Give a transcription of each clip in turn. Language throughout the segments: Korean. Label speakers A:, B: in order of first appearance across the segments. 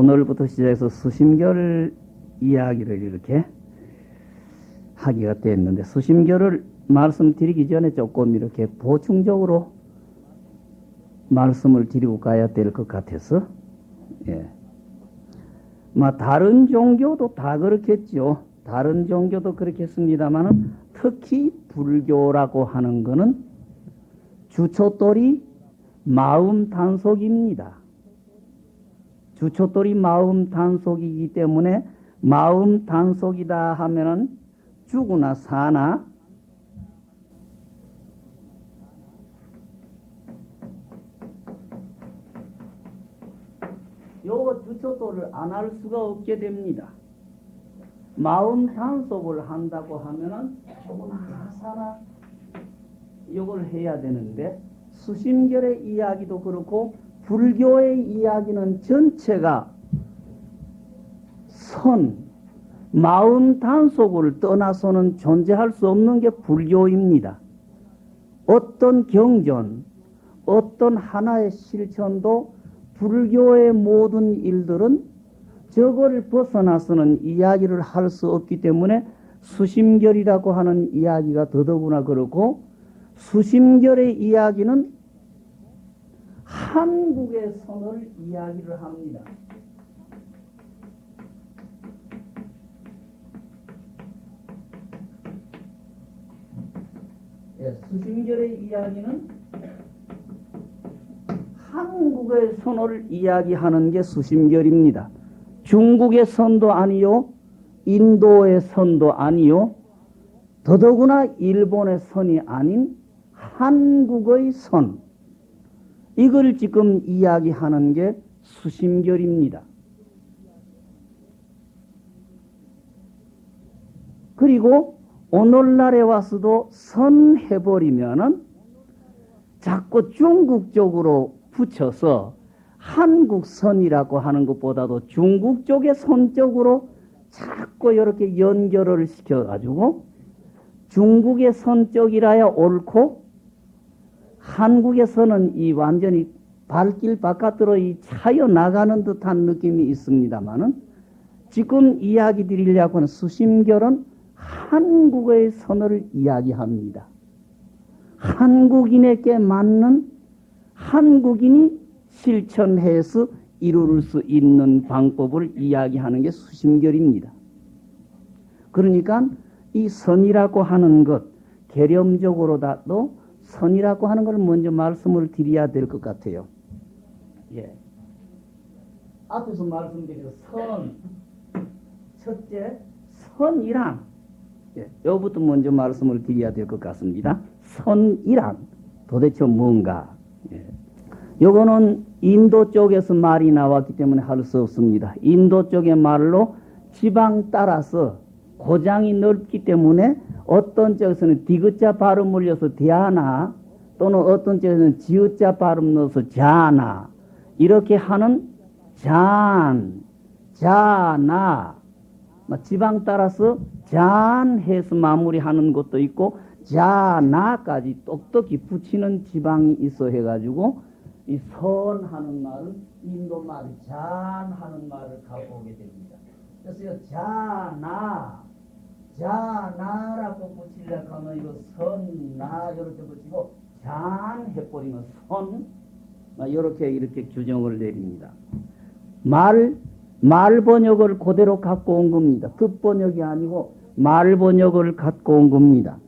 A: 오늘부터 시작해서 수심결 이야기를 이렇게 하기가 됐는데, 수심결을 말씀드리기 전에 조금 이렇게 보충적으로 말씀을 드리고 가야 될 것 같아서, 다른 종교도 다 그렇겠죠. 다른 종교도 그렇겠습니다만, 특히 불교라고 하는 것은 주춧돌이 마음 단속입니다. 주춧돌이 마음 단속이기 때문에, 마음 단속이다 하면은 죽으나 사나 요 주춧돌을 안 할 수가 없게 됩니다. 마음 단속을 한다고 하면은 죽으나 사나 요걸 해야 되는데, 수심결의 이야기도 그렇고 불교의 이야기는 전체가 마음 단속을 떠나서는 존재할 수 없는 게 불교입니다. 어떤 경전, 어떤 하나의 실천도 불교의 모든 일들은 저거를 벗어나서는 이야기를 할 수 없기 때문에 수심결이라고 하는 이야기가 더더구나 그렇고, 수심결의 이야기는 한국의 선을 이야기를 합니다. 수심결의 이야기는 한국의 선을 이야기하는 게 수심결입니다. 중국의 선도 아니요, 인도의 선도 아니요, 더더구나 일본의 선이 아닌 한국의 선, 이걸 지금 이야기하는 게 수심결입니다. 그리고 오늘날에 와서도 선 해버리면은 자꾸 중국 쪽으로 붙여서 한국 선이라고 하는 것보다도 중국 쪽의 선 쪽으로 자꾸 이렇게 연결을 시켜가지고, 중국의 선 쪽이라야 옳고 한국의 선은 이 완전히 발길 바깥으로 이 차여 나가는 듯한 느낌이 있습니다만은, 지금 이야기 드리려고 하는 수심결은 한국의 선을 이야기합니다. 한국인에게 맞는, 한국인이 실천해서 이룰 수 있는 방법을 이야기하는 게 수심결입니다. 그러니까 이 선이라고 하는 것, 개념적으로도 선이라고 하는 걸 먼저 말씀을 드려야 될 것 같아요. 앞에서 말씀드린 선, 첫째 선이란, 요부터 먼저 말씀을 드려야 될 것 같습니다. 선이란 도대체 뭔가? 요거는 인도 쪽에서 말이 나왔기 때문에 할 수 없습니다. 인도 쪽의 말로 지방 따라서 고장이 넓기 때문에 어떤 쪽에서는 디귿자 발음을 넣어서 디아나, 또는 어떤 쪽에서는 지읒자 발음 넣어서 자나, 이렇게 하는 자나, 지방 따라서 잔해서 마무리하는 것도 있고 자나까지 똑똑히 붙이는 지방이 있어 해가지고, 이 선하는 말은 인도 말 잔하는 말을 갖고 오게 됩니다. 그래서 자나라고 붙이려고 하면 이거 선나 이렇게 붙이고, 잔 해버리면 선, 이렇게 규정을 내립니다. 말 번역을 그대로 갖고 온 겁니다. 뜻 번역이 아니고 말 번역을 갖고 온 겁니다.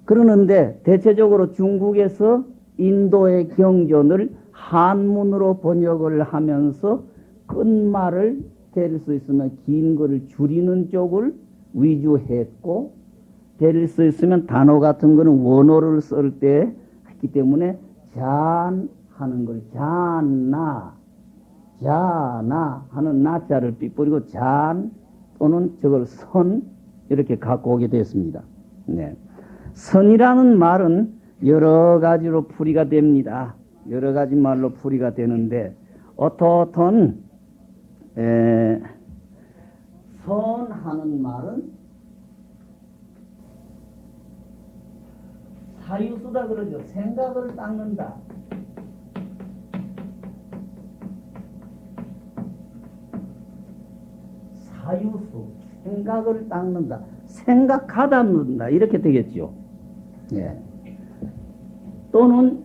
A: 그러는데 대체적으로 중국에서 인도의 경전을 한문으로 번역을 하면서 끝말을 될 수 있으면 긴 거를 줄이는 쪽을 위주했고, 될 수 있으면 단어 같은 거는 원어를 쓸 때 했기 때문에 하는 걸 자나 하는 나자를 삐뿌리고 잔 또는 저걸 선 이렇게 갖고 오게 됐습니다. 선이라는 말은 여러 가지로 풀이가 됩니다. 여러 가지 말로 풀이가 되는데, 어떤 선하는 말은 사유수다 그러죠. 생각을 닦는다. 사유수, 생각을 닦는다. 생각 가다듬는다. 이렇게 되겠죠. 예. 또는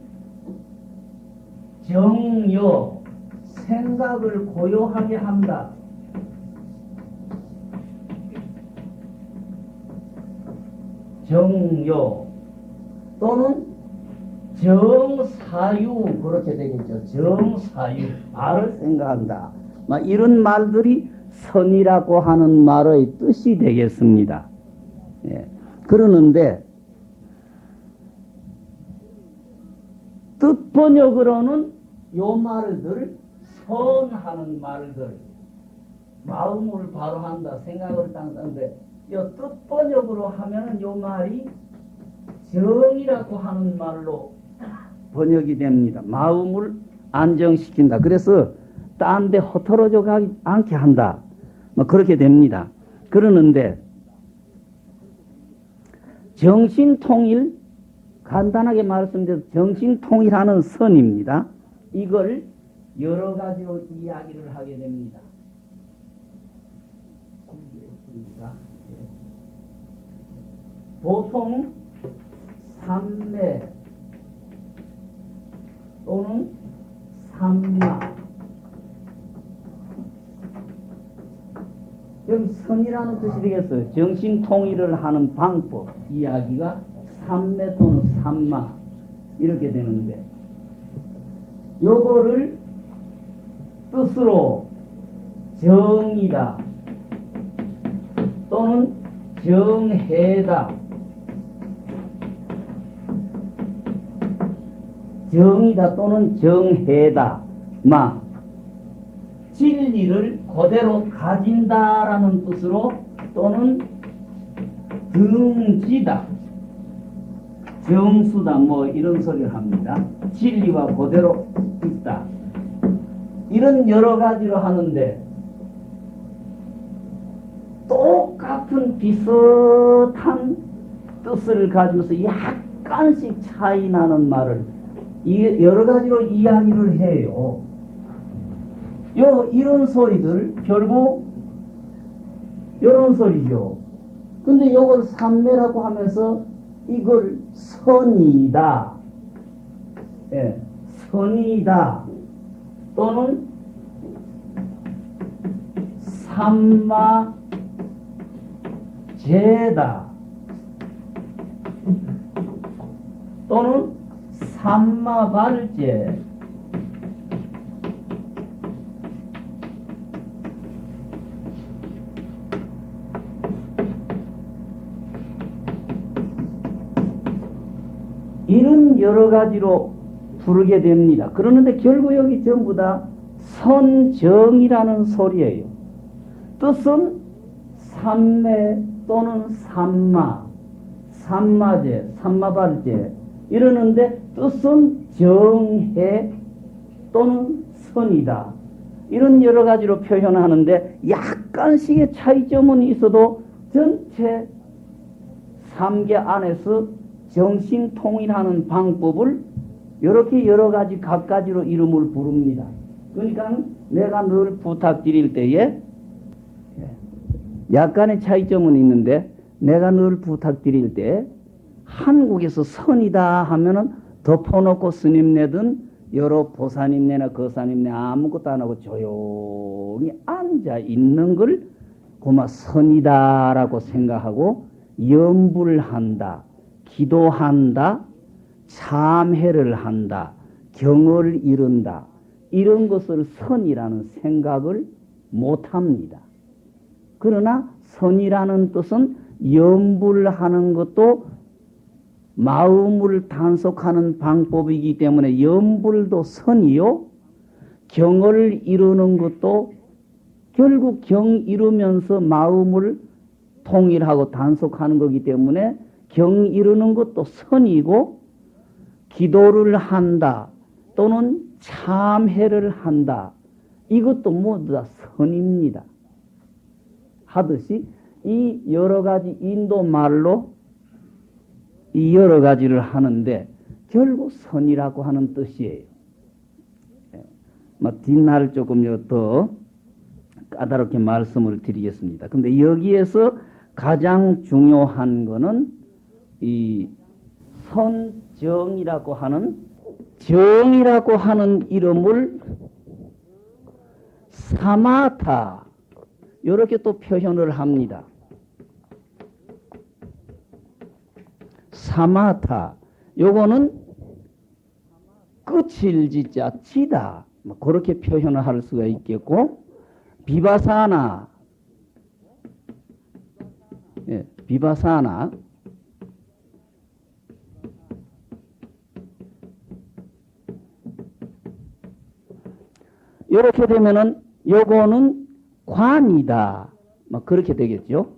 A: 정여, 생각을 고요하게 한다. 정여 또는 정사유, 그렇게 되겠죠. 정사유, 말을 생각한다. 이런 말들이 선이라고 하는 말의 뜻이 되겠습니다. 예. 그러는데 뜻 번역으로는 요 말들, 선하는 말들, 마음을 바로 한다, 생각을 닦는데 요 뜻 번역으로 하면은 요 말이 정이라고 하는 말로 번역이 됩니다. 마음을 안정시킨다. 그래서 딴 데 허털어져 가지 않게 한다. 그렇게 됩니다. 그러는데 정신통일, 간단하게 말씀드려서 정신통일하는 선입니다. 이걸 여러 가지로 이야기를 하게 됩니다. 보통 삼매 또는 삼마, 여기 선이라는 뜻이 되겠어요. 정신통일을 하는 방법 이야기가 삼매 또는 삼마 이렇게 되는데, 요거를 뜻으로 정이다 또는 정해다, 정이다 또는 정해다, 진리를 그대로 가진다라는 뜻으로, 또는 등지다, 정수다, 이런 소리를 합니다. 진리와 그대로 있다. 이런 여러 가지로 하는데 똑같은 비슷한 뜻을 가지면서 약간씩 차이 나는 말을 여러 가지로 이야기를 해요. 이런 소리들 결국 이런 소리죠. 근데 이걸 삼매라고 하면서 이걸 선이다, 예, 선이다 또는 삼마제다 또는 삼마발제, 이런 여러 가지로 부르게 됩니다. 그러는데 결국 여기 전부 다 선정이라는 소리예요. 뜻은 삼매 또는 삼마, 삼마제, 삼마발제 이러는데 뜻은 정해 또는 선이다. 이런 여러 가지로 표현하는데 약간씩의 차이점은 있어도 전체 3개 안에서 정신통일하는 방법을 이렇게 여러 가지 각가지로 이름을 부릅니다. 그러니까 내가 늘 부탁드릴 때에 약간의 차이점은 있는데, 내가 늘 부탁드릴 때 한국에서 선이다 하면은 덮어놓고 스님네든 여러 보사님네나 거사님네 아무것도 안 하고 조용히 앉아 있는 걸 고마 선이다라고 생각하고 염불을 한다, 기도한다, 참회를 한다, 경을 이룬다, 이런 것을 선이라는 생각을 못합니다. 그러나 선이라는 뜻은 염불하는 것도 마음을 단속하는 방법이기 때문에 염불도 선이요, 경을 이루는 것도 결국 경 이루면서 마음을 통일하고 단속하는 거기 때문에 경 이루는 것도 선이고, 기도를 한다 또는 참회를 한다, 이것도 모두 다 선입니다. 하듯이 이 여러 가지 인도 말로 이 여러 가지를 하는데 결국 선이라고 하는 뜻이에요. 뒷날을 조금 더 까다롭게 말씀을 드리겠습니다. 근데 여기에서 가장 중요한 거는 이 선정이라고 하는 정이라고 하는 이름을 사마타 이렇게 또 표현을 합니다. 사마타 요거는 끝을 짓자 치다 뭐 그렇게 표현을 할 수가 있겠고 비바사나 예, 비바사나 이렇게 되면은 요거는 관이다 뭐 그렇게 되겠죠.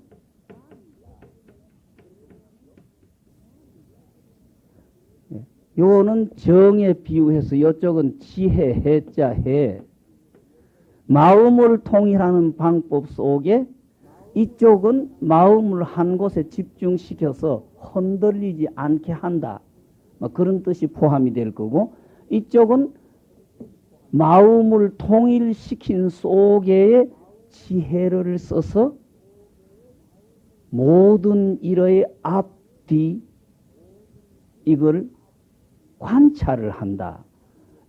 A: 요거는 정에 비유해서 이쪽은 지혜, 해자, 해. 마음을 통일하는 방법 속에 이쪽은 마음을 한 곳에 집중시켜서 흔들리지 않게 한다. 그런 뜻이 포함이 될 거고 이쪽은 마음을 통일시킨 속에 지혜를 써서 모든 일의 앞뒤 이걸 관찰을 한다.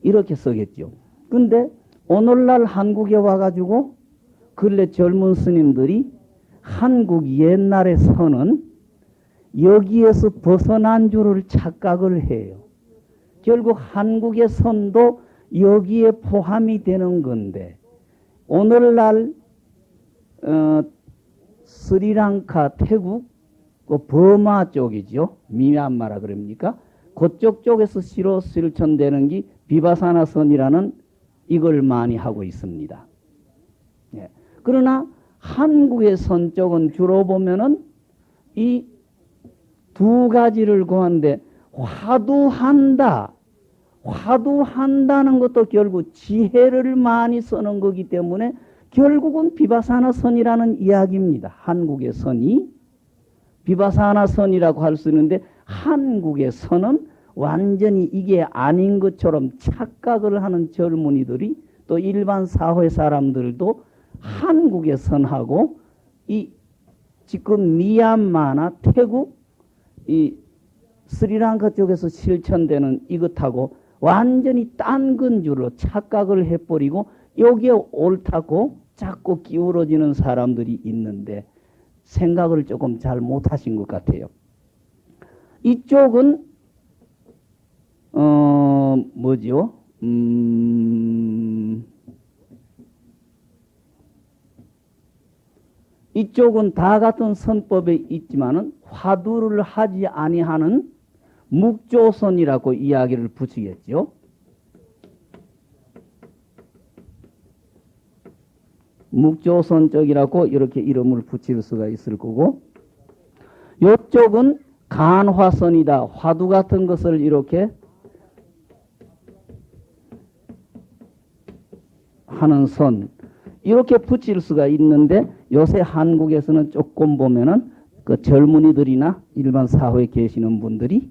A: 이렇게 쓰겠죠. 근데 오늘날 한국에 와가지고 근래 젊은 스님들이 한국 옛날의 선은 여기에서 벗어난 줄을 착각을 해요. 결국 한국의 선도 여기에 포함이 되는 건데 오늘날 스리랑카, 태국, 버마 쪽이죠. 미얀마라 그럽니까? 그쪽 쪽에서 실천되는 게 비바사나 선이라는 이걸 많이 하고 있습니다. 예. 그러나 한국의 선 쪽은 주로 보면은 이 두 가지를 구하는데 화두한다는 것도 결국 지혜를 많이 쓰는 거기 때문에 결국은 비바사나 선이라는 이야기입니다. 한국의 선이 비바사나 선이라고 할 수 있는데 한국의 선은 완전히 이게 아닌 것처럼 착각을 하는 젊은이들이 또 일반 사회 사람들도 한국의 선하고 이 지금 미얀마나 태국 이 스리랑카 쪽에서 실천되는 이것하고 완전히 딴 건 줄로 착각을 해버리고 여기에 옳다고 자꾸 기울어지는 사람들이 있는데 생각을 조금 잘 못하신 것 같아요. 이쪽은 뭐지요? 이쪽은 다 같은 선법에 있지만은 화두를 하지 아니하는 묵조선이라고 이야기를 붙이겠죠. 묵조선 쪽이라고 이렇게 이름을 붙일 수가 있을 거고 이쪽은 간화선이다. 화두 같은 것을 이렇게 하는 선 이렇게 붙일 수가 있는데 요새 한국에서는 조금 보면은 그 젊은이들이나 일반 사회에 계시는 분들이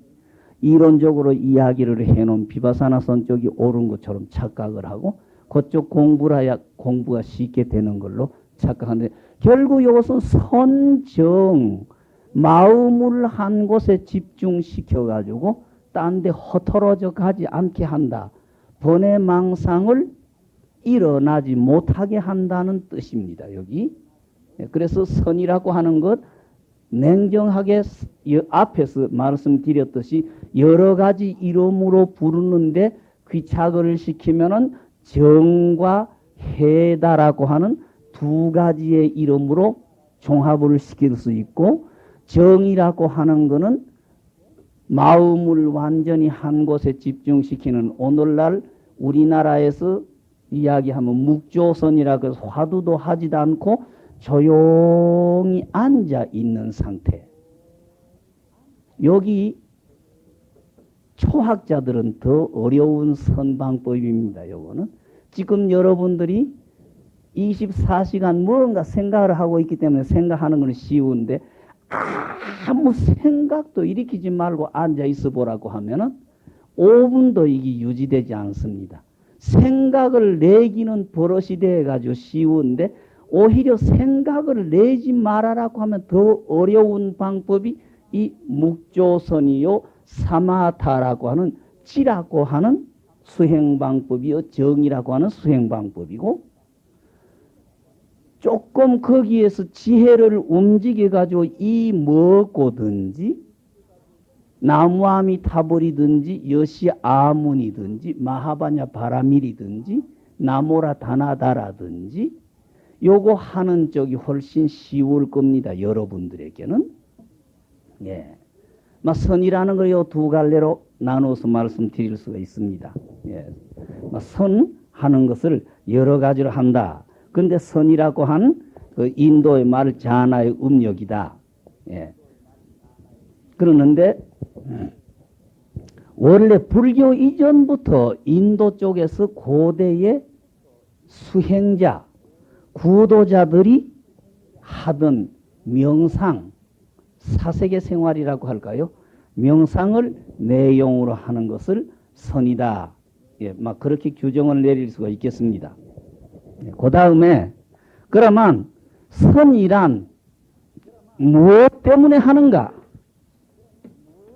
A: 이론적으로 이야기를 해놓은 비바사나 선 쪽이 옳은 것처럼 착각을 하고 그쪽 공부를 해야 공부가 쉽게 되는 걸로 착각하는데 결국 이것은 선정 마음을 한 곳에 집중시켜 가지고 딴 데 허털어져 가지 않게 한다. 번외망상을 일어나지 못하게 한다는 뜻입니다. 여기. 그래서 선이라고 하는 것 냉정하게 앞에서 말씀드렸듯이 여러 가지 이름으로 부르는데 귀착을 시키면은 정과 해다라고 하는 두 가지의 이름으로 종합을 시킬 수 있고 정이라고 하는 것은 마음을 완전히 한 곳에 집중시키는 오늘날 우리나라에서 이야기하면 묵조선이라고 해서 화두도 하지도 않고 조용히 앉아 있는 상태. 여기 초학자들은 더 어려운 선방법입니다. 요거는 지금 여러분들이 24시간 뭔가 생각을 하고 있기 때문에 생각하는 건 쉬운데 아무 생각도 일으키지 말고 앉아 있어 보라고 하면은 5분도 이게 유지되지 않습니다. 생각을 내기는 버릇이 돼 가지고 쉬운데 오히려 생각을 내지 말아라고 하면 더 어려운 방법이 이 묵조선이요 사마타라고 하는 지라고 하는 수행 방법이요 정이라고 하는 수행 방법이고, 조금 거기에서 지혜를 움직여 가지고 이 먹고든지 나무아미 타버리든지 여시 아문이든지 마하바냐 바라밀이든지 나모라 다나다라든지 요거 하는 쪽이 훨씬 쉬울 겁니다. 여러분들에게는. 예. 선이라는 걸 요 두 갈래로 나눠서 말씀드릴 수가 있습니다. 예. 선 하는 것을 여러 가지로 한다. 근데 선이라고 한 그 인도의 말 자나의 음력이다. 예. 그러는데 원래 불교 이전부터 인도 쪽에서 고대의 수행자, 구도자들이 하던 명상, 사색의 생활이라고 할까요? 명상을 내용으로 하는 것을 선이다. 예, 막 그렇게 규정을 내릴 수가 있겠습니다. 예, 그 다음에 그러면 선이란 무엇 때문에 하는가?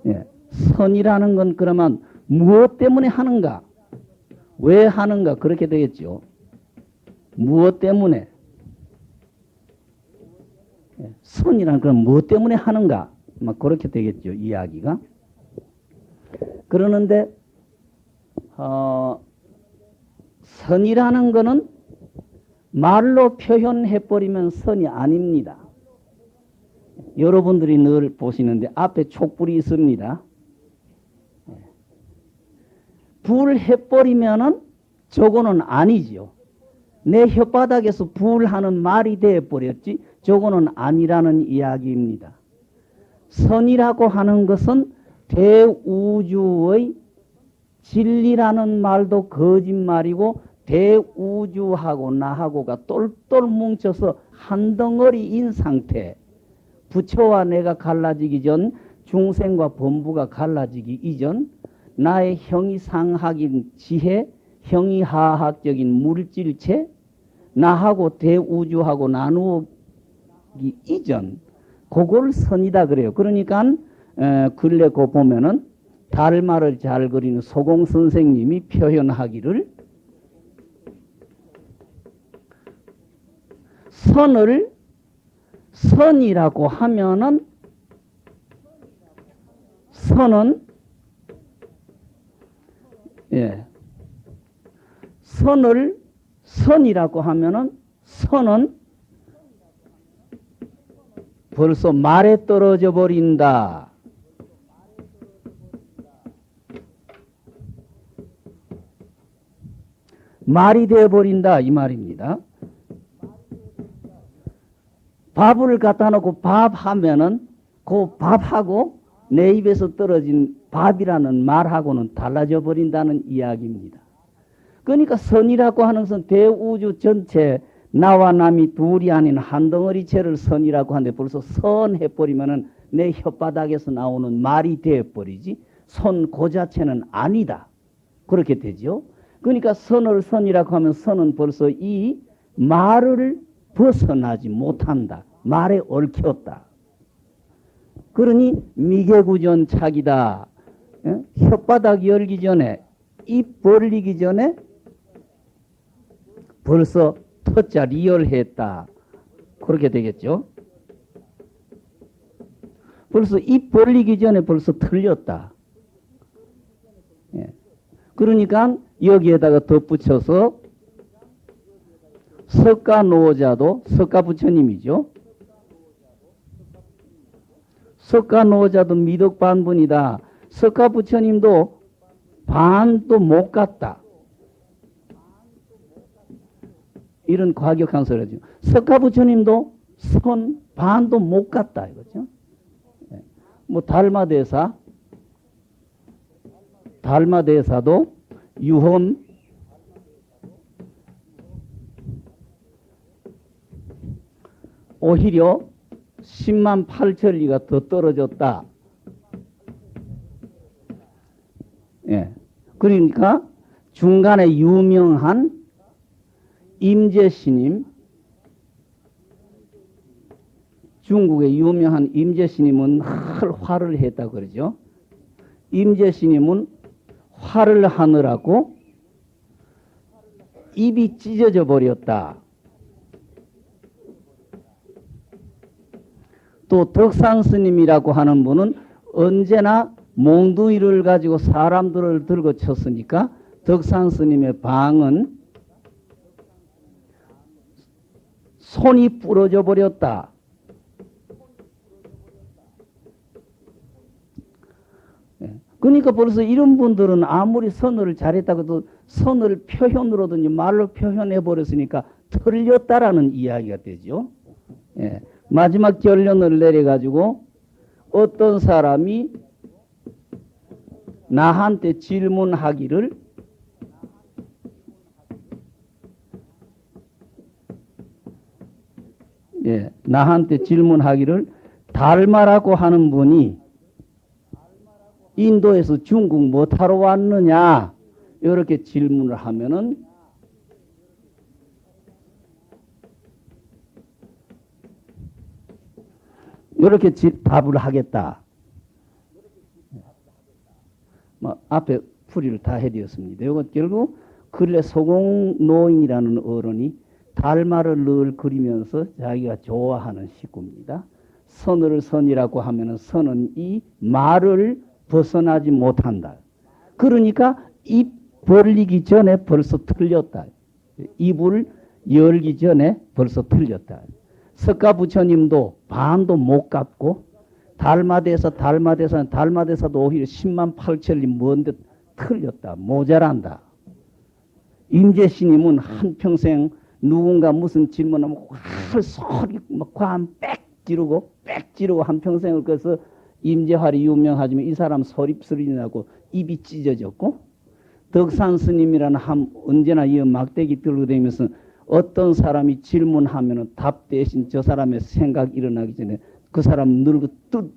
A: 예, 선이라는 건 그러면 무엇 때문에 하는가? 왜 하는가? 그렇게 되겠죠. 무엇 때문에? 예, 선이란 건 무엇 때문에 하는가? 막 그렇게 되겠죠. 이야기가. 그러는데 선이라는 거는 말로 표현해버리면 선이 아닙니다. 여러분들이 늘 보시는데 앞에 촛불이 있습니다. 불 해버리면은 저거는 아니지요. 내 혓바닥에서 불하는 말이 되어버렸지 저거는 아니라는 이야기입니다. 선이라고 하는 것은 대우주의 진리라는 말도 거짓말이고 대우주하고 나하고가 똘똘 뭉쳐서 한 덩어리인 상태, 부처와 내가 갈라지기 전, 중생과 범부가 갈라지기 이전, 나의 형이상학인 지혜, 형이하학적인 물질체, 나하고 대우주하고 나누기 이전, 그걸 선이다 그래요. 그러니까 근래 그 보면은 달마를 잘 그리는 소공 선생님이 표현하기를 선을 선이라고 하면은 선은 예 선을 선이라고 하면은 선은 벌써 말에 떨어져 버린다. 말이 되어 버린다 이 말입니다. 밥을 갖다 놓고 밥 하면은 그 밥하고 내 입에서 떨어진 밥이라는 말하고는 달라져 버린다는 이야기입니다. 그러니까 선이라고 하는 것은 대우주 전체 나와 남이 둘이 아닌 한 덩어리체를 선이라고 하는데 벌써 선 해버리면은 내 혓바닥에서 나오는 말이 되어버리지 선 그 자체는 아니다. 그렇게 되죠. 그러니까 선을 선이라고 하면 선은 벌써 이 말을 벗어나지 못한다. 말에 얽혔다. 그러니 미개구전 착이다. 혓바닥 열기 전에 입 벌리기 전에 벌써 터자 리얼했다. 그렇게 되겠죠. 벌써 입 벌리기 전에 벌써 틀렸다. 예. 그러니까 여기에다가 덧붙여서 석가노자도 석가부처님이죠. 석가노자도 미덕반분이다. 석가부처님도 반도 못 갔다. 이런 과격한 소리죠. 석가부처님도 선 반도 못 갔다 이거죠. 뭐 달마대사도 유험 오히려 10만 8천리가 더 떨어졌다. 예. 그러니까 중간에 유명한 임재스님, 중국의 유명한 임재스님은 늘 화를 했다 그러죠. 임재스님은 화를 하느라고 입이 찢어져 버렸다. 또 덕산스님이라고 하는 분은 언제나 몽둥이를 가지고 사람들을 들고 쳤으니까 덕산스님의 방은 손이 부러져 버렸다. 그러니까 벌써 이런 분들은 아무리 선을 잘했다고 해도 선을 표현으로든지 말로 표현해 버렸으니까 틀렸다라는 이야기가 되죠. 예. 마지막 결론을 내려가지고 어떤 사람이 나한테 질문하기를 달마라고 하는 분이 인도에서 중국 못하러 왔느냐 이렇게 질문을 하면은 이렇게 답을 하겠다. 앞에 풀이를 다 해드렸습니다. 이건 결국 근래 소공노인이라는 어른이 달마를 늘 그리면서 자기가 좋아하는 식구입니다. 선을 선이라고 하면은 선은 이 말을 벗어나지 못한다. 그러니까 입 벌리기 전에 벌써 틀렸다. 입을 열기 전에 벌써 틀렸다. 석가부처님도 반도 못 갚고 달마대사도 오히려 10만 8천리 먼데 틀렸다. 모자란다. 임재스님은 한평생 누군가 무슨 질문하면 활 소리 빽 지르고 한평생을 그래서 임재활이 유명하지만 이 사람 소리 나고 입이 찢어졌고 덕산스님이라는 언제나 이 막대기 들고 다니면서 어떤 사람이 질문하면 답 대신 저 사람의 생각 일어나기 전에 그 사람 늘고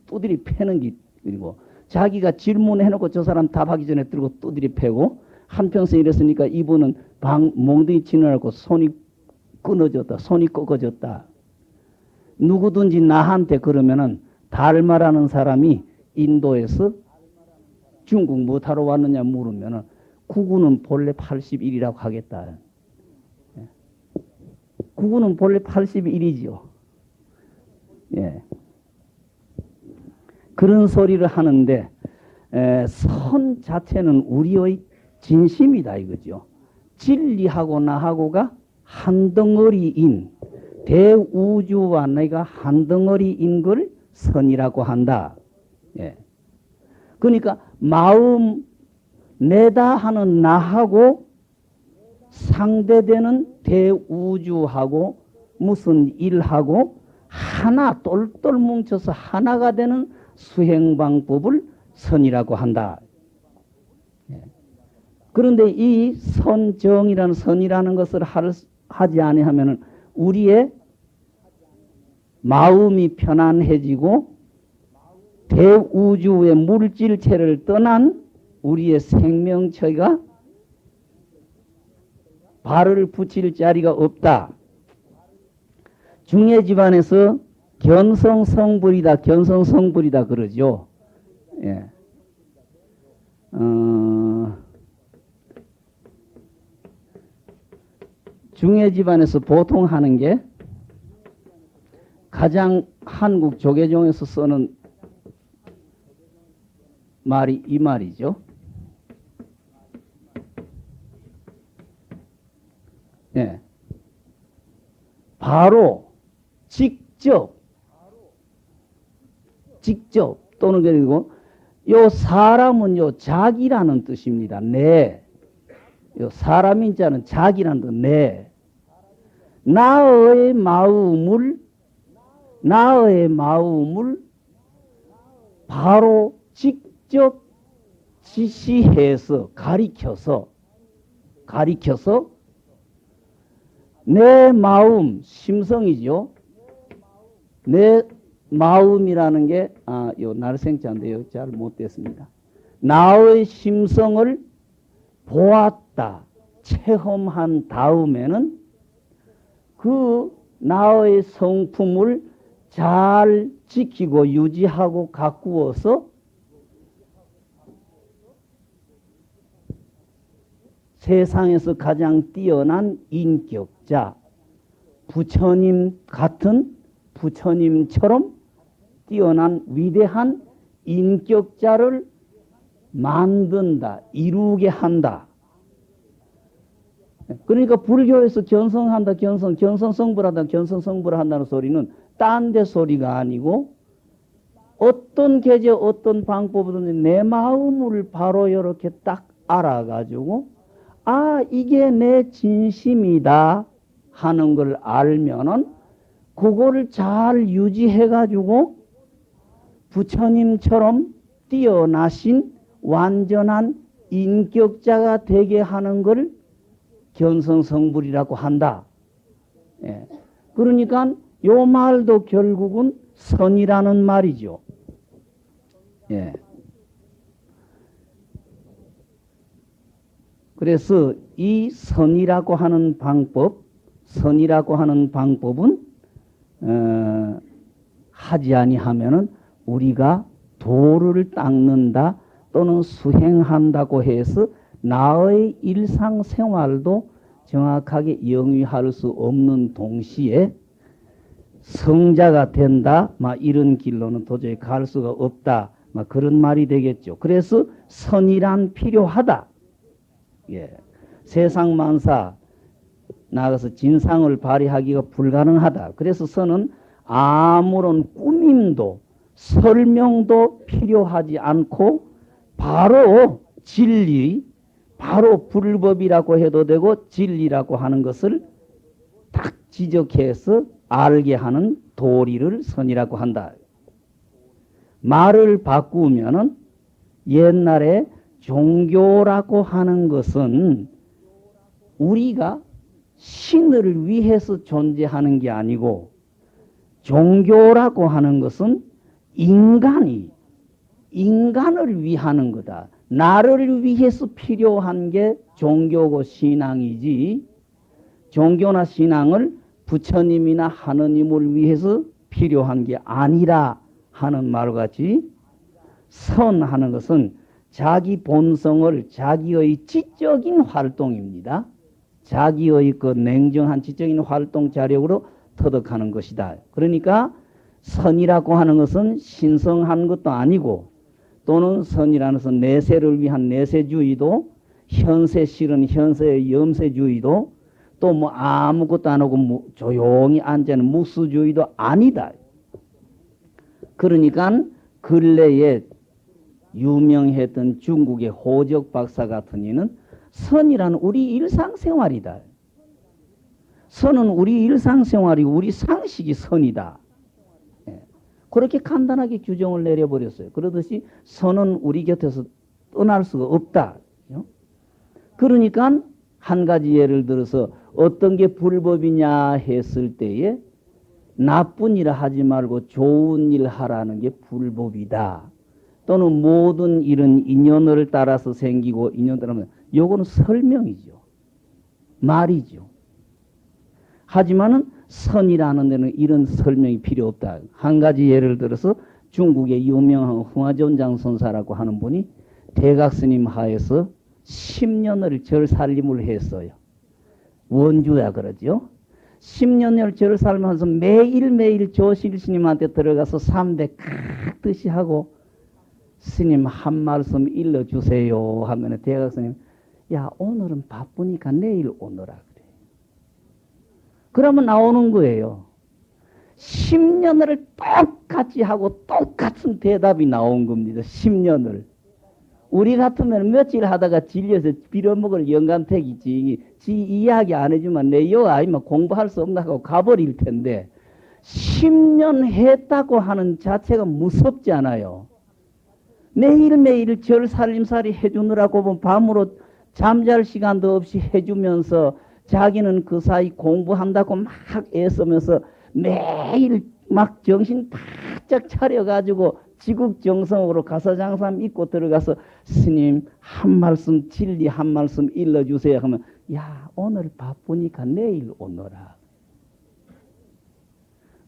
A: 두드리 패는 게 그리고 자기가 질문해놓고 저 사람 답하기 전에 들고 두드리 패고 한평생 이랬으니까 이분은 몽둥이 치느라고 손이 끊어졌다. 손이 꺾어졌다. 누구든지 나한테 그러면은 달마라는 사람이 인도에서 중국 못하러 왔느냐 물으면은 구구는 본래 81이라고 하겠다. 구구는 본래 81이죠. 예. 그런 소리를 하는데 선 자체는 우리의 진심이다 이거죠. 진리하고 나하고가 한 덩어리인 대우주와 내가 한 덩어리인 걸 선이라고 한다. 예. 그러니까 마음 내다 하는 나하고 상대되는 대우주하고 무슨 일하고 하나 똘똘 뭉쳐서 하나가 되는 수행방법을 선이라고 한다. 예. 그런데 이 선정이라는 선이라는 것을 하지 아니하면은 우리의 마음이 편안해지고 대우주의 물질체를 떠난 우리의 생명체가 발을 붙일 자리가 없다. 중해 집안에서 견성성불이다 그러죠. 예. 중해 집안에서 보통 하는 게 가장 한국 조계종에서 쓰는 말이 이 말이죠. 예. 바로 직접 또는 그리고 요 사람은 자기라는 뜻입니다. 내. 요 사람인 자는 자기라는 뜻. 내. 나의 마음을 바로 직접 지시해서 가리켜서 내 마음 심성이죠. 내 마음이라는 게 요 날생자인데요. 잘 못됐습니다. 나의 심성을 보았다. 체험한 다음에는 그 나의 성품을 잘 지키고 유지하고 가꾸어서 세상에서 가장 뛰어난 인격자, 부처님 같은 부처님처럼 뛰어난 위대한 인격자를 만든다, 이루게 한다. 그러니까 불교에서 견성한다, 견성성불한다, 견성성불한다는 소리는 딴 데 소리가 아니고 어떤 계제, 어떤 방법이든 내 마음을 바로 이렇게 딱 알아가지고 아, 이게 내 진심이다 하는 걸 알면은 그거를 잘 유지해가지고 부처님처럼 뛰어나신 완전한 인격자가 되게 하는 걸 견성성불이라고 한다. 예. 그러니까 요 말도 결국은 선이라는 말이죠. 예. 그래서 이 선이라고 하는 방법은 하지 아니하면은 우리가 도를 닦는다 또는 수행한다고 해서 나의 일상생활도 정확하게 영위할 수 없는 동시에 성자가 된다, 막 이런 길로는 도저히 갈 수가 없다, 막 그런 말이 되겠죠. 그래서 선이란 필요하다. 예. 세상 만사 나가서 진상을 발휘하기가 불가능하다. 그래서 선은 아무런 꾸밈도 설명도 필요하지 않고 바로 진리, 바로 불법이라고 해도 되고 진리라고 하는 것을 딱 지적해서 알게 하는 도리를 선이라고 한다. 말을 바꾸면은 옛날에 종교라고 하는 것은 우리가 신을 위해서 존재하는 게 아니고 종교라고 하는 것은 인간을 위하는 거다. 나를 위해서 필요한 게 종교고 신앙이지 종교나 신앙을 부처님이나 하느님을 위해서 필요한 게 아니라 하는 말과 같이 선하는 것은 자기 본성을 자기의 지적인 활동입니다. 자기의 그 냉정한 지적인 활동 자력으로 터득하는 것이다. 그러니까 선이라고 하는 것은 신성한 것도 아니고 또는 선이라는 것은 내세를 위한 내세주의도 현세 실은 현세의 염세주의도 또 뭐 아무것도 안 하고 조용히 앉아있는 무수주의도 아니다. 그러니까 근래에 유명했던 중국의 호적 박사 같은 이는 선이란 우리 일상생활이다. 선은 우리 일상생활이고 우리 상식이 선이다. 그렇게 간단하게 규정을 내려버렸어요. 그러듯이 선은 우리 곁에서 떠날 수가 없다. 그러니까 한 가지 예를 들어서 어떤 게 불법이냐 했을 때에 나쁜 일 하지 말고 좋은 일 하라는 게 불법이다. 또는 모든 일은 인연을 따라서 생기고 인연 따라서 요거는 설명이죠. 말이죠. 하지만은 선이라는 데는 이런 설명이 필요 없다. 한 가지 예를 들어서 중국의 유명한 흥화전장 선사라고 하는 분이 대각스님 하에서 10년을 절살림을 했어요. 원주야 그러죠. 10년을 절살면서 매일매일 조실 스님한테 들어가서 3대 깍듯이 하고 스님 한 말씀 일러주세요 하면 대각스님 야 오늘은 바쁘니까 내일 오너라 그래. 그러면 나오는 거예요. 10년을 똑같이 하고 똑같은 대답이 나온 겁니다. 10년을. 우리 같으면 며칠 하다가 질려서 빌어먹을 영감택이지. 지 이야기 안 해주면 내 여 아니면 공부할 수 없나 하고 가버릴 텐데 10년 했다고 하는 자체가 무섭지 않아요. 매일매일 절살림살이 해주느라고 보면 밤으로 잠잘 시간도 없이 해주면서 자기는 그 사이 공부한다고 막 애쓰면서 매일 막 정신 바짝 차려가지고 지국정성으로 가서장삼 입고 들어가서 스님 한 말씀 진리 한 말씀 일러주세요 하면 야 오늘 바쁘니까 내일 오너라.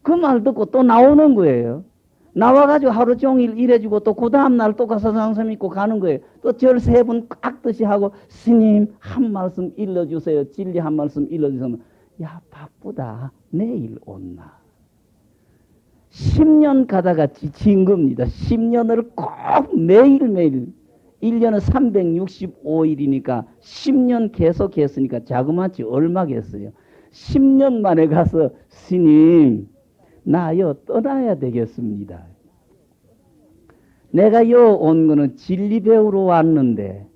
A: 그 말 듣고 또 나오는 거예요. 나와가지고 하루 종일 일해주고 또 그 다음날 또 가서 상점 입고 가는 거예요. 또 절 3번 깍듯이 하고 스님 한 말씀 일러주세요. 진리 한 말씀 일러주세요. 야 바쁘다. 내일 온나. 10년 가다가 지친 겁니다. 10년을 꼭 매일매일 1년은 365일이니까 10년 계속 했으니까 자그마치 얼마겠어요. 10년 만에 가서 스님 나요 떠나야 되겠습니다. 내가 요 온 거는 진리 배우러 왔는데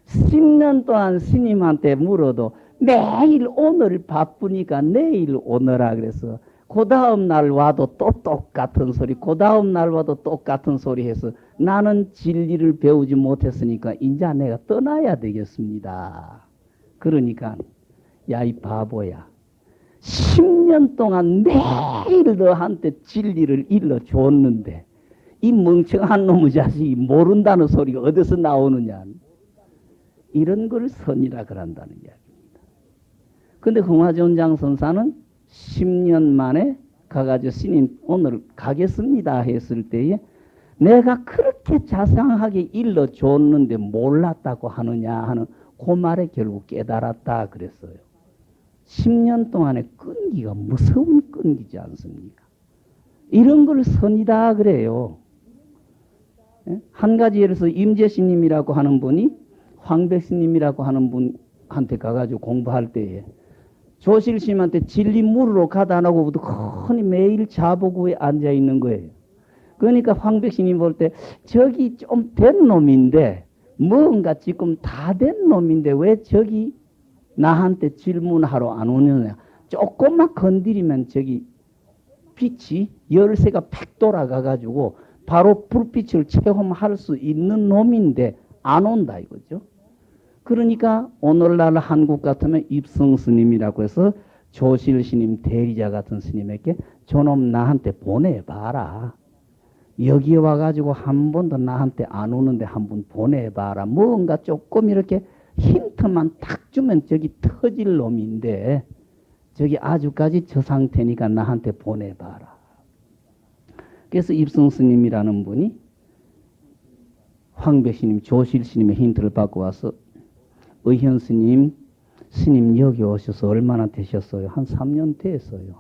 A: 10년 동안 스님한테 물어도 매일 오늘 바쁘니까 내일 오너라 그래서 그 다음 날 와도 또 똑같은 소리, 그 다음 날 와도 똑같은 소리 해서 나는 진리를 배우지 못했으니까 이제 내가 떠나야 되겠습니다. 그러니까 야 이 바보야 10년 동안 매일 너한테 진리를 일러줬는데 이 멍청한 놈의 자식이 모른다는 소리가 어디서 나오느냐. 이런 걸 선이라 그런다는 이야기입니다. 근데 흥화전장 선사는 10년 만에 가가지고 스님 오늘 가겠습니다 했을 때에 내가 그렇게 자상하게 일러줬는데 몰랐다고 하느냐 하는 그 말에 결국 깨달았다 그랬어요. 10년 동안의 끈기가 무서운 끈기지 않습니까? 이런 걸 선이다 그래요. 한 가지 예를 들어서 임재신님이라고 하는 분이 황백스님이라고 하는 분한테 가가지고 공부할 때에 조실스님한테 진리 물으러 가다 안 하고 흔히 매일 자보고에 앉아 있는 거예요. 그러니까 황백스님 볼 때 저기 좀 된 놈인데 뭔가 지금 다 된 놈인데 왜 저기 나한테 질문하러 안 오느냐. 조금만 건드리면 저기 빛이 열쇠가 팍 돌아가가지고 바로 불빛을 체험할 수 있는 놈인데 안 온다 이거죠. 그러니까 오늘날 한국 같으면 입성 스님이라고 해서 조실 스님 대리자 같은 스님에게 저놈 나한테 보내봐라. 여기 와가지고 한 번도 나한테 안 오는데 한 번 보내봐라. 뭔가 조금 이렇게 힌트만 탁 주면 저기 터질 놈인데 저기 아주까지 저 상태니까 나한테 보내봐라. 그래서 입성스님이라는 분이 황백스님, 조실스님의 힌트를 받고 와서 의현스님, 스님 여기 오셔서 얼마나 되셨어요? 한 3년 됐어요.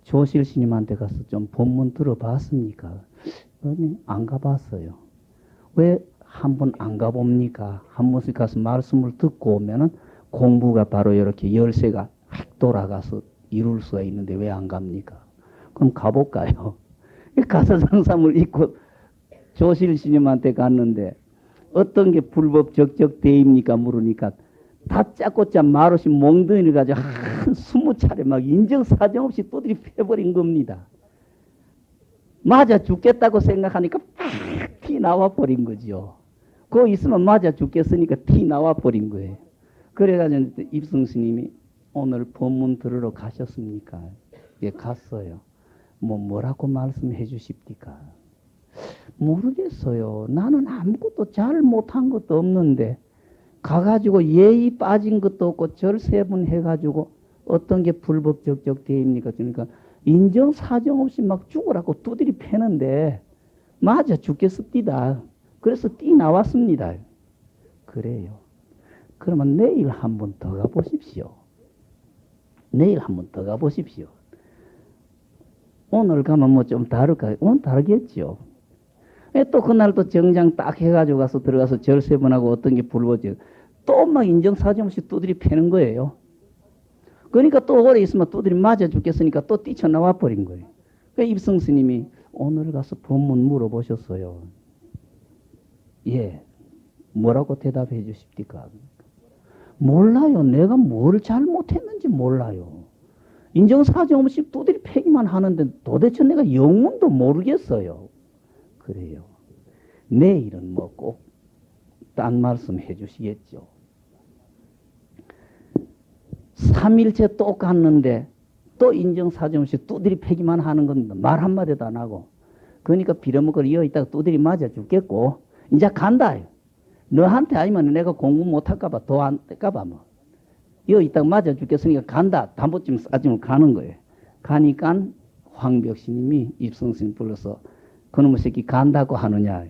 A: 조실스님한테 가서 좀 법문 들어봤습니까? 안 가봤어요. 왜 한 번 안 가봅니까? 한 번씩 가서 말씀을 듣고 오면은 공부가 바로 이렇게 열쇠가 확 돌아가서 이룰 수가 있는데 왜 안 갑니까? 그럼 가볼까요? 가서 장삼을 입고 조실 스님한테 갔는데 어떤 게 불법 적적대입니까? 물으니까 다짜고짜 말없이 몽둥이를 가지고 한 20차례 막 인정사정 없이 또들이 패버린 겁니다. 맞아 죽겠다고 생각하니까 팍 티 나와 버린 거죠. 그거 있으면 맞아 죽겠으니까 티 나와 버린 거예요. 그래가지고 입성 스님이 오늘 법문 들으러 가셨습니까? 예, 갔어요. 뭐라고 말씀해 주십니까? 모르겠어요. 나는 아무것도 잘 못한 것도 없는데 가가지고 예의 빠진 것도 없고 절 3번 해가지고 어떤 게 불법 적적대입니까? 그러니까 인정 사정 없이 막 죽으라고 두드리 패는데 맞아 죽겠습니다. 그래서 뛰 나왔습니다. 그래요. 그러면 내일 한 번 더 가보십시오. 내일 한 번 더 가보십시오. 오늘 가면 뭐 좀 다를까요? 오늘 다르겠죠. 또 그날 또 정장 딱 해가지고 가서 들어가서 절 3번 하고 어떤 게 불법이죠. 또 막 인정사정 없이 두드리 패는 거예요. 그러니까 또 오래 있으면 두드리 맞아 죽겠으니까 또 뛰쳐나와 버린 거예요. 그러니까 입성 스님이 오늘 가서 법문 물어보셨어요. 예. 뭐라고 대답해 주십니까? 몰라요. 내가 뭘 잘못했는지 몰라요. 인정사정 없이 두드리 패기만 하는데 도대체 내가 영문도 모르겠어요. 그래요. 내일은 뭐 꼭 딴 말씀 해 주시겠죠. 3일째 또 갔는데 또 인정사정 없이 두드리 패기만 하는 겁니다. 말 한마디도 안 하고. 그러니까 빌어먹고 이어 있다가 두드리 맞아 죽겠고 이제 간다. 너한테 아니면 내가 공부 못할까봐 더 안 될까봐 뭐. 이어 있다가 맞아 죽겠으니까 간다. 담보찜 싸지면 가는 거예요. 가니까 황벽 스님이 입성 스님 불러서 그놈의 새끼 간다고 하느냐.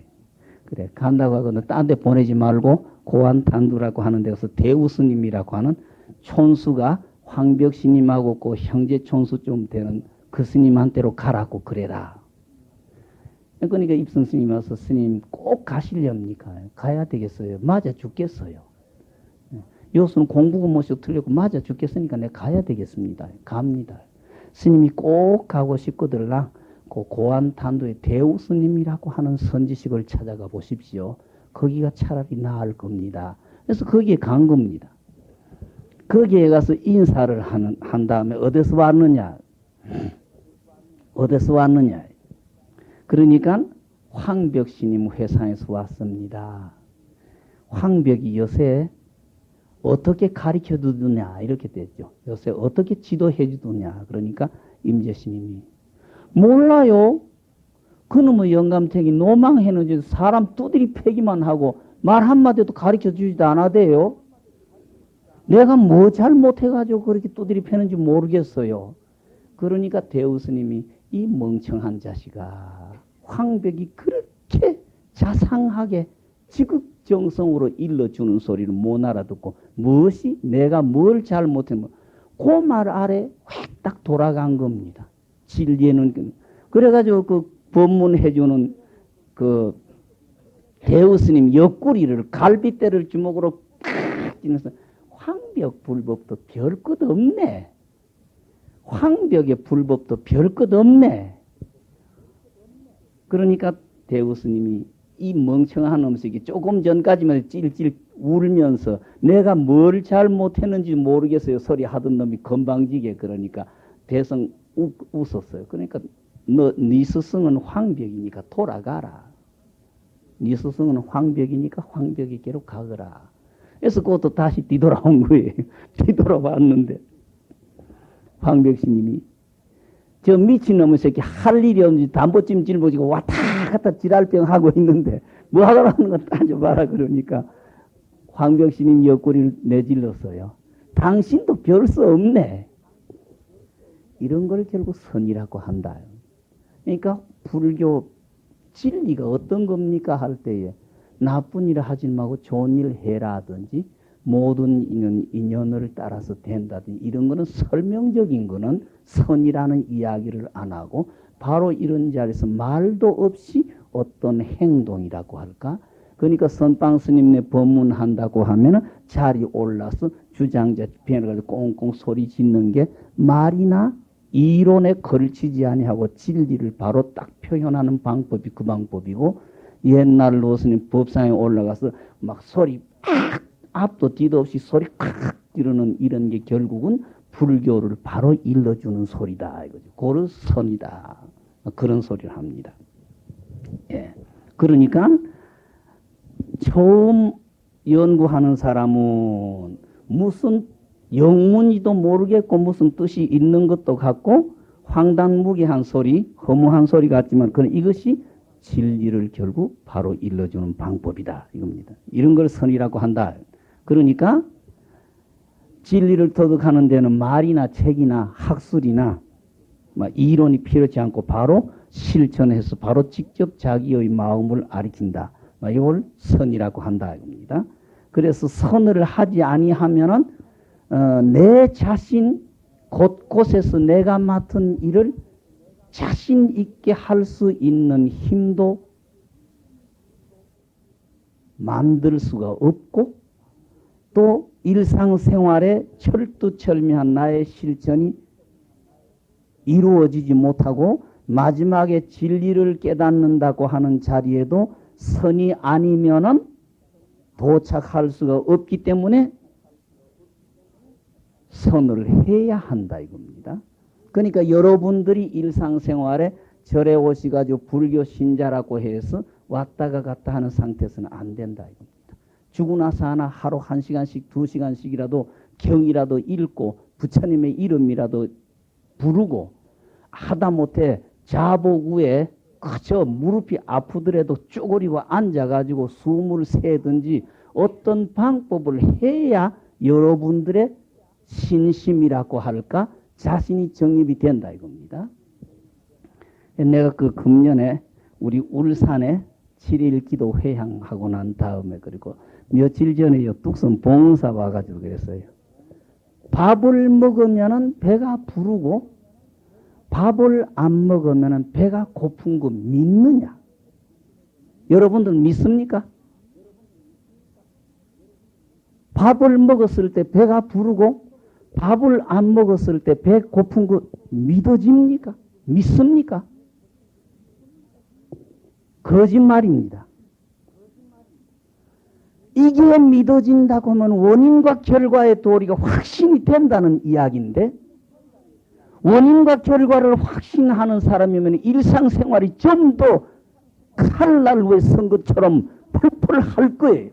A: 그래, 간다고 하거든 딴 데 보내지 말고 고안탄두라고 하는 데서 대우 스님이라고 하는 촌수가 황벽 스님하고 그 형제 촌수 좀 되는 그 스님한테로 가라고 그래라. 그러니까 입성 스님이 와서 스님 꼭 가시렵니까? 가야 되겠어요. 맞아 죽겠어요. 요수는 공부가 못해서 틀렸고 맞아 죽겠으니까 내가 가야 되겠습니다. 갑니다. 스님이 꼭 가고 싶거들랑 그 고안탄도의 대우 스님이라고 하는 선지식을 찾아가 보십시오. 거기가 차라리 나을 겁니다. 그래서 거기에 간 겁니다. 거기에 가서 인사를 한 다음에 어디서 왔느냐? 어디서 왔느냐? 그러니까 황벽 스님 회상에서 왔습니다. 황벽이 요새 어떻게 가르쳐 주느냐 이렇게 됐죠. 요새 어떻게 지도해 주느냐. 그러니까 임재 스님이 몰라요. 그놈의 영감탱이 노망해는 사람 두드리 패기만 하고 말 한마디도 가르쳐 주지도 않아대요. 내가 뭐 잘못해가지고 그렇게 두드리 패는지 모르겠어요. 그러니까 대우 스님이 이 멍청한 자식아 황벽이 그렇게 자상하게 지극정성으로 일러주는 소리를 못 알아듣고 무엇이 내가 뭘 잘못했면 그 말 아래 획딱 돌아간 겁니다. 진리에는 그래가지고 그 법문해주는 그 대우 스님 옆구리를 갈빗대를 주먹으로 팍 찌면서 황벽 불법도 별 것 없네. 황벽의 불법도 별 것 없네. 그러니까 대우 스님이 이 멍청한 음식이 조금 전까지만 찔찔 울면서 내가 뭘 잘못했는지 모르겠어요. 소리 하던 놈이 건방지게 그러니까 대성 웃었어요. 그러니까 네 스승은 황벽이니까 돌아가라. 네 스승은 황벽이니까 황벽에게로 가거라. 그래서 그것도 다시 뒤돌아온 거예요. 뒤돌아왔는데 황벽 스님이 저 미친놈의 새끼 할 일이 없는지 담보찜 짊어지고 왔다 갔다 지랄병 하고 있는데 뭐 하라는 건 따져봐라 그러니까 황벽 스님 옆구리를 내질렀어요. 당신도 별 수 없네. 이런 걸 결국 선이라고 한다. 그러니까 불교 진리가 어떤 겁니까 할 때에 나쁜 일을 하지 말고 좋은 일을 해라 하든지 모든 인연을 따라서 된다든지 이런 거는 설명적인 거는 선이라는 이야기를 안 하고 바로 이런 자리에서 말도 없이 어떤 행동이라고 할까? 그러니까 선방 스님네 법문한다고 하면은 자리 올라서 주장자 변을 가지고 꽁꽁 소리 짓는 게 말이나 이론에 걸치지 아니하고 진리를 바로 딱 표현하는 방법이 그 방법이고 옛날로 스님 법상에 올라가서 막 소리 팍 앞도 뒤도 없이 소리 콱 지르는 이런 게 결국은 불교를 바로 일러주는 소리다 이거죠. 그런 선이다. 그런 소리를 합니다. 예. 그러니까 처음 연구하는 사람은 무슨 영문이도 모르겠고 무슨 뜻이 있는 것도 같고 황당무계한 소리, 허무한 소리 같지만 그런 이것이 진리를 결국 바로 일러주는 방법이다 이겁니다. 이런 걸 선이라고 한다. 그러니까 진리를 터득하는 데는 말이나 책이나 학술이나 이론이 필요치 않고 바로 실천해서 바로 직접 자기의 마음을 가리킨다. 이걸 선이라고 한다 이겁니다. 그래서 선을 하지 아니하면은 내 자신 곳곳에서 내가 맡은 일을 자신 있게 할 수 있는 힘도 만들 수가 없고 또 일상생활에 철두철미한 나의 실천이 이루어지지 못하고 마지막에 진리를 깨닫는다고 하는 자리에도 선이 아니면은 도착할 수가 없기 때문에 선을 해야 한다 이겁니다. 그러니까 여러분들이 일상생활에 절에 오셔가지고 불교 신자라고 해서 왔다가 갔다 하는 상태에서는 안 된다 이겁니다. 죽고 나서 하루 1시간씩 2시간씩이라도 경이라도 읽고 부처님의 이름이라도 부르고 하다못해 자복 위에 그저 무릎이 아프더라도 쪼그리고 앉아가지고 숨을 새든지 어떤 방법을 해야 여러분들의 신심이라고 할까 자신이 정립이 된다 이겁니다. 내가 그 금년에 우리 울산에 7일 기도 회향하고 난 다음에 그리고 며칠 전에요 뚝섬 봉사 와가지고 그랬어요. 밥을 먹으면은 배가 부르고 밥을 안 먹으면은 배가 고픈 거 믿느냐? 여러분들 믿습니까? 밥을 먹었을 때 배가 부르고 밥을 안 먹었을 때 배 고픈 거 믿어집니까? 믿습니까? 거짓말입니다. 이게 믿어진다고 하면 원인과 결과의 도리가 확신이 된다는 이야기인데 원인과 결과를 확신하는 사람이면 일상생활이 좀 더 칼날 위에 선 것처럼 펄펄 할 거예요.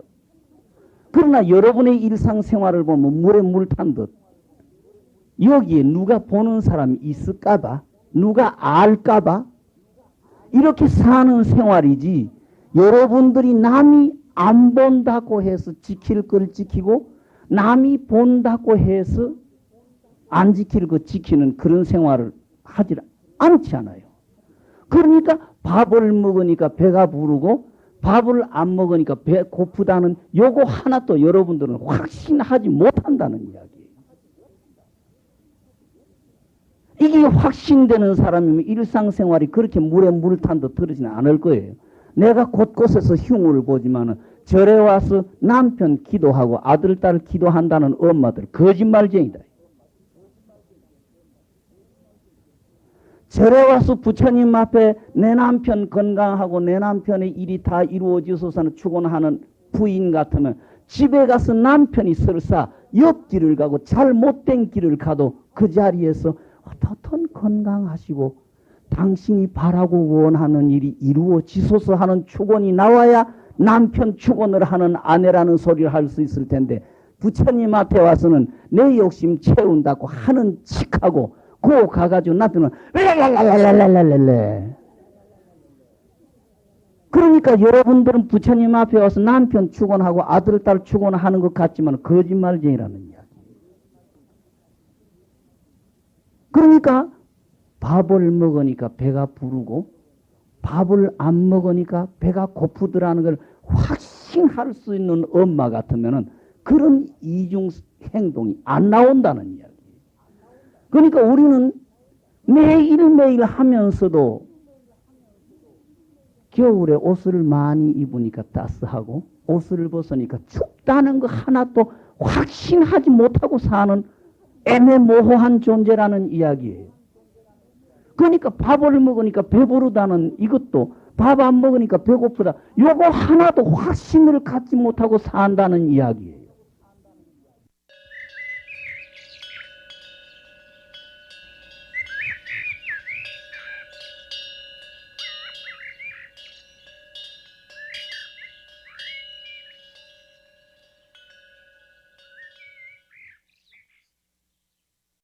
A: 그러나 여러분의 일상생활을 보면 물에 물 탄 듯 여기에 누가 보는 사람이 있을까봐 누가 알까봐 이렇게 사는 생활이지 여러분들이 남이 안 본다고 해서 지킬 걸 지키고 남이 본다고 해서 안 지킬 거 지키는 그런 생활을 하지 않지 않아요. 그러니까 밥을 먹으니까 배가 부르고 밥을 안 먹으니까 배 고프다는 요거 하나도 여러분들은 확신하지 못한다는 이야기예요. 이게 확신되는 사람이면 일상생활이 그렇게 물에 물 탄 듯 들으지는 않을 거예요. 내가 곳곳에서 흉을 보지만은 절에 와서 남편 기도하고 아들, 딸 기도한다는 엄마들 거짓말쟁이다. 절에 와서 부처님 앞에 내 남편 건강하고 내 남편의 일이 다 이루어지소서는 축원하는 부인 같으면 집에 가서 남편이 설사 옆길을 가고 잘못된 길을 가도 그 자리에서 어떻든 건강하시고 당신이 바라고 원하는 일이 이루어지소서 하는 축원이 나와야 남편 축원을 하는 아내라는 소리를 할 수 있을 텐데 부처님 앞에 와서는 내 욕심 채운다고 하는 칙하고 고 가가지고 남편은 랄랄랄랄랄랄랄랄. 그러니까 여러분들은 부처님 앞에 와서 남편 축원하고 아들, 딸 축원하는 것 같지만 거짓말쟁이라는 이야기. 그러니까 밥을 먹으니까 배가 부르고 밥을 안 먹으니까 배가 고프더라는 걸 확신할 수 있는 엄마 같으면은 그런 이중 행동이 안 나온다는 이야기. 그러니까 우리는 매일매일 하면서도 겨울에 옷을 많이 입으니까 따스하고 옷을 벗으니까 춥다는 거 하나도 확신하지 못하고 사는 애매모호한 존재라는 이야기예요. 그러니까 밥을 먹으니까 배부르다는 이것도 밥 안 먹으니까 배고프다. 요거 하나도 확신을 갖지 못하고 산다는 이야기예요.